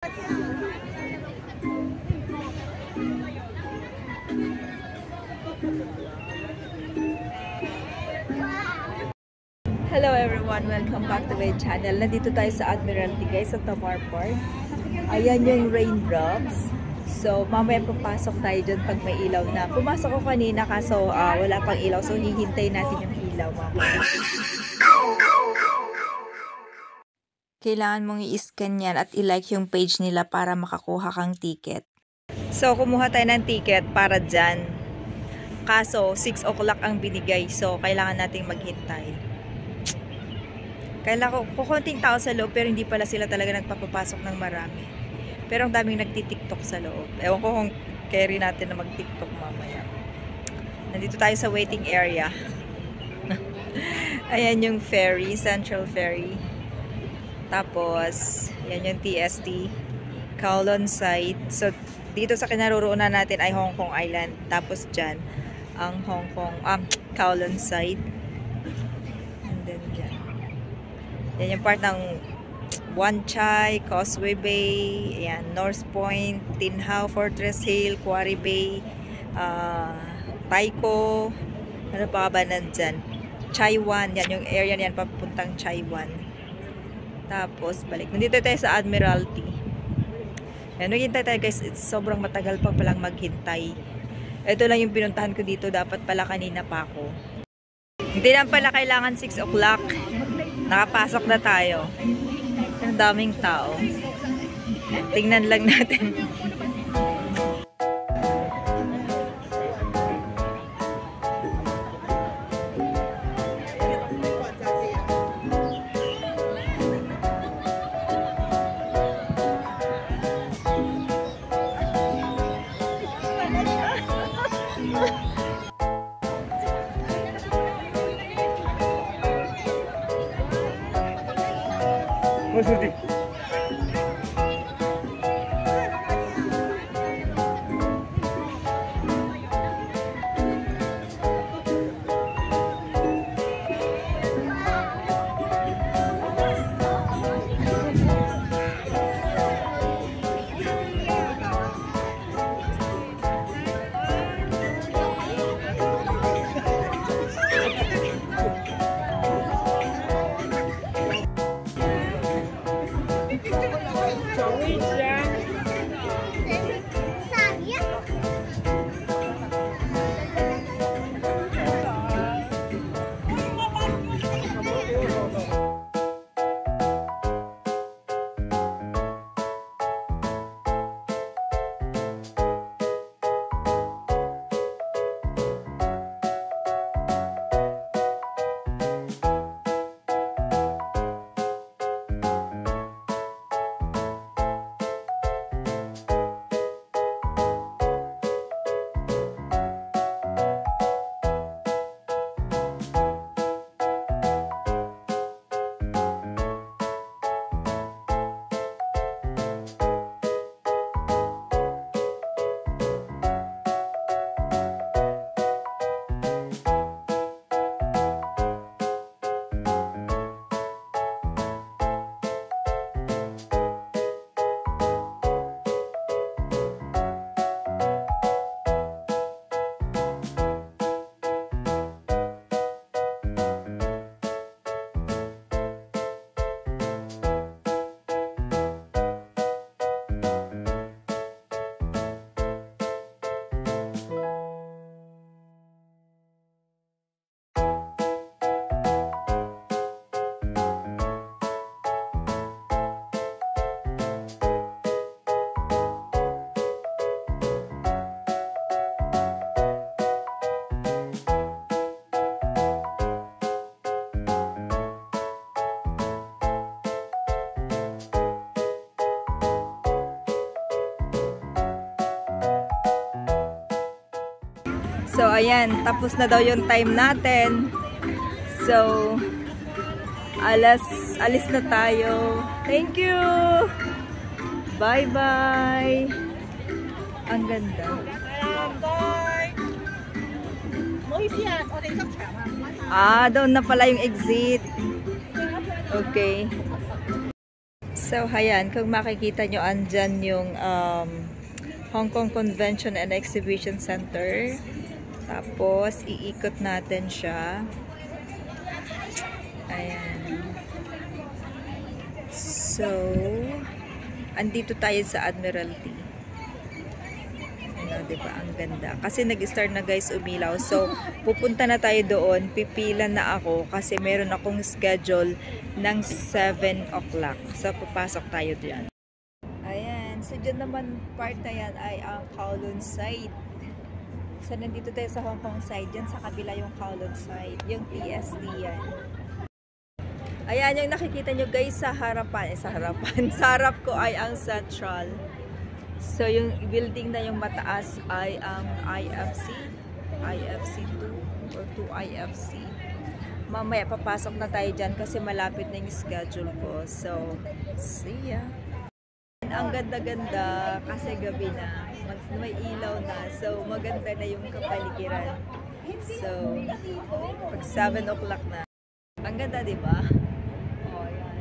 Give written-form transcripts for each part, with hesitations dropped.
Hello everyone! Welcome back to my channel. Nandito tayo sa Admiralty guys, sa Tamar Park. Ayan yung raindrops. So, mamaya papasok tayo dyan pag may ilaw na. Pumasok ko kanina kaso wala pang ilaw. So, hihintay natin yung ilaw mamaya. Kailangan mong i-scan yan at i-like yung page nila para makakuha kang ticket. So, kumuha tayo ng ticket para dyan. Kaso, 6 o'clock ang binigay. So, kailangan nating maghintay. Kailangan ko konting tao sa loob pero hindi pala sila talaga nagpapapasok ng marami. Pero ang daming nagtitiktok sa loob. Ewan ko kung carry natin na mag-tiktok mamaya. Nandito tayo sa waiting area. Ayan yung ferry, Central Ferry. Tapos, yan yung TST, Kowloon side. So, dito sa kinaroroonan natin ay Hong Kong Island. Tapos dyan, ang Kowloon side. And then dyan. Yan yung part ng Wan Chai, Causeway Bay, ayan, North Point, Tin Hau, Fortress Hill, Quarry Bay, Taiko, ano pa ba nandyan? Chai Wan, yan yung area niyan, papuntang Chai Wan. Tapos, balik. Nandito tayo sa Admiralty. Ayan, maghintay tayo guys. Sobrang matagal pa palang maghintay. Ito lang yung pinuntahan ko dito. Dapat pala kanina pa ako. Hindi lang pala kailangan 6 o'clock. Nakapasok na tayo. Ang daming tao. Tingnan lang natin. So, ayan. Tapos na daw yung time natin. So, alis na tayo. Thank you! Bye-bye! Ang ganda. Doon na pala yung exit. Okay. So, hayan, kung makikita nyo, andyan yung Hong Kong Convention and Exhibition Center. Tapos, iikot natin siya. Ayan. So, andito tayo sa Admiralty. Ano, diba? Ang ganda. Kasi nag-start na guys umilaw. So, pupunta na tayo doon. Pipila na ako kasi meron akong schedule ng 7 o'clock. So, papasok tayo dyan. Ayan. So, dyan naman part na yan ay ang Kowloon side. So, nandito tayo sa Hong Kong side. Dyan sa kabila yung Kowloon side. Yung TSD yan. Ayan, yung nakikita nyo guys sa harapan. Sa harap ko ay ang Central. So, yung building na yung mataas ay ang IFC. IFC 2 or 2IFC. Mamaya, papasok na tayo dyan kasi malapit na yung schedule ko. So, see ya. Ang ganda-ganda kasi gabi na. May ilaw na. So, maganda na yung kapaligiran. So, pag 7 o'clock na. Ang ganda, diba? Oh, yan.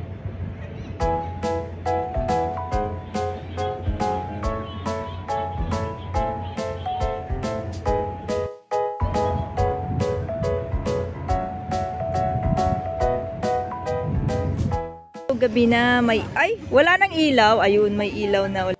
Gabi na may wala nang ilaw. Ayun, may ilaw na.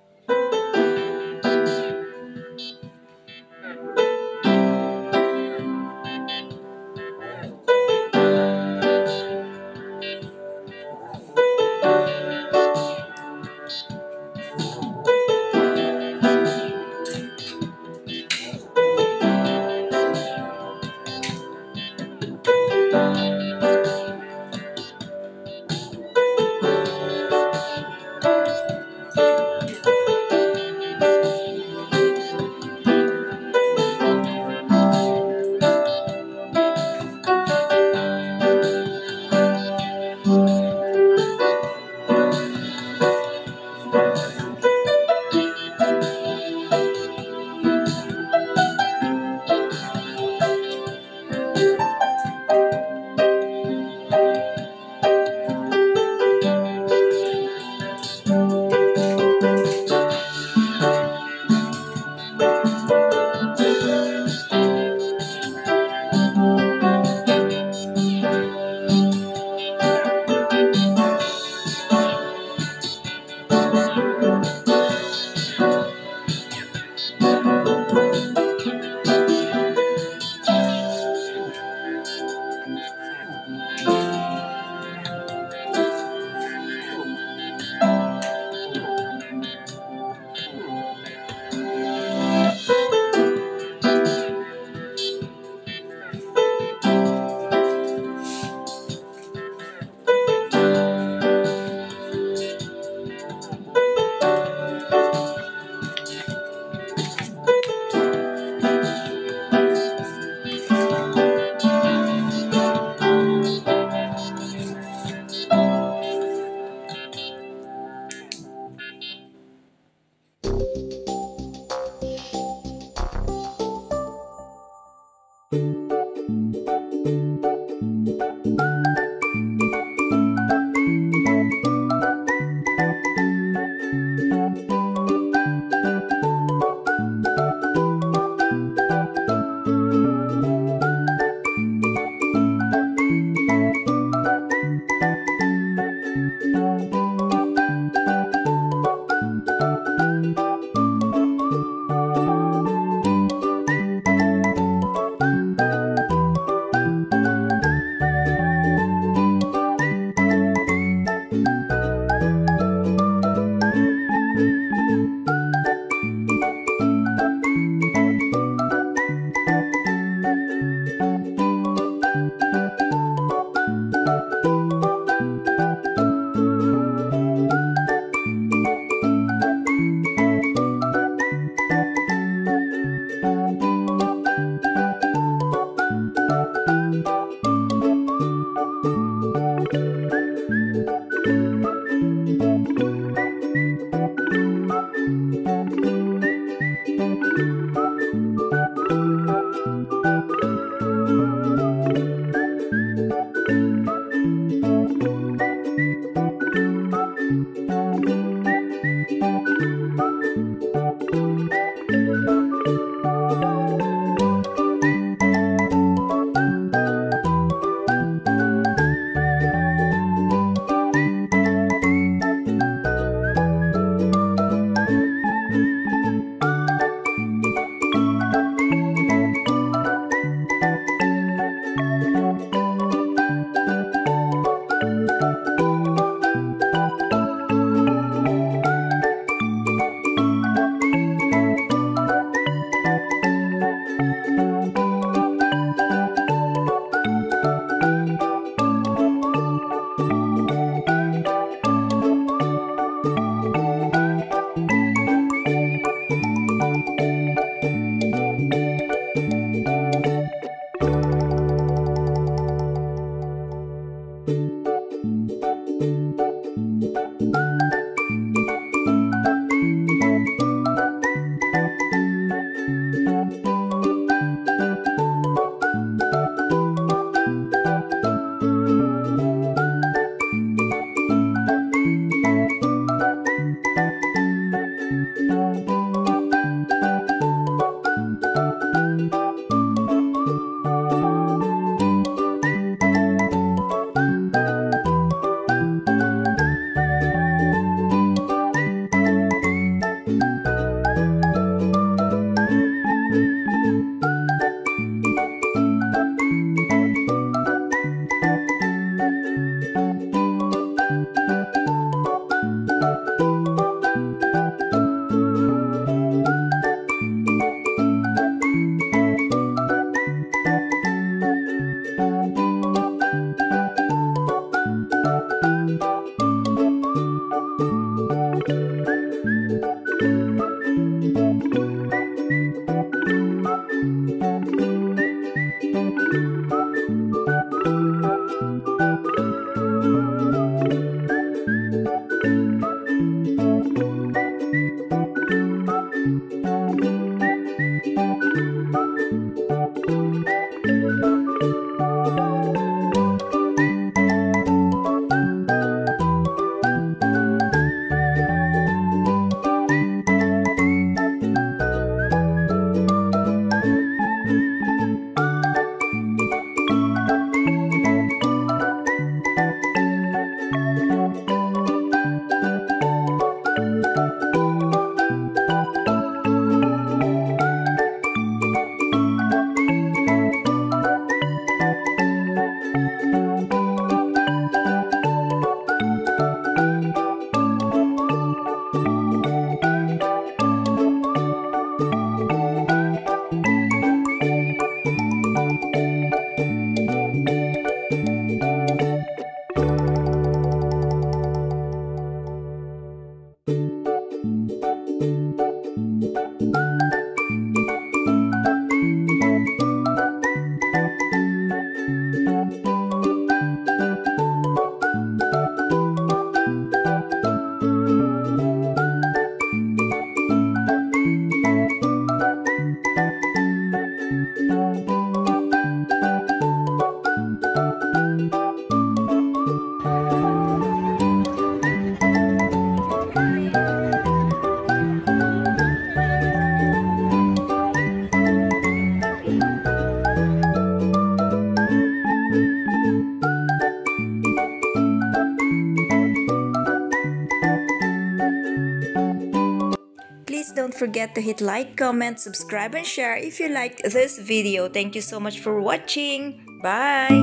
please don't forget to hit like, comment, subscribe, and share if you liked this video. Thank you so much for watching. Bye!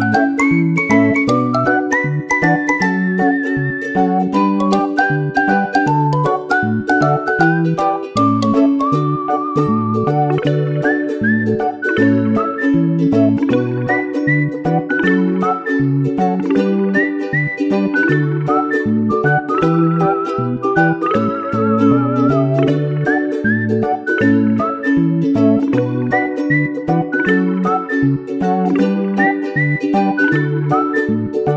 Thank you.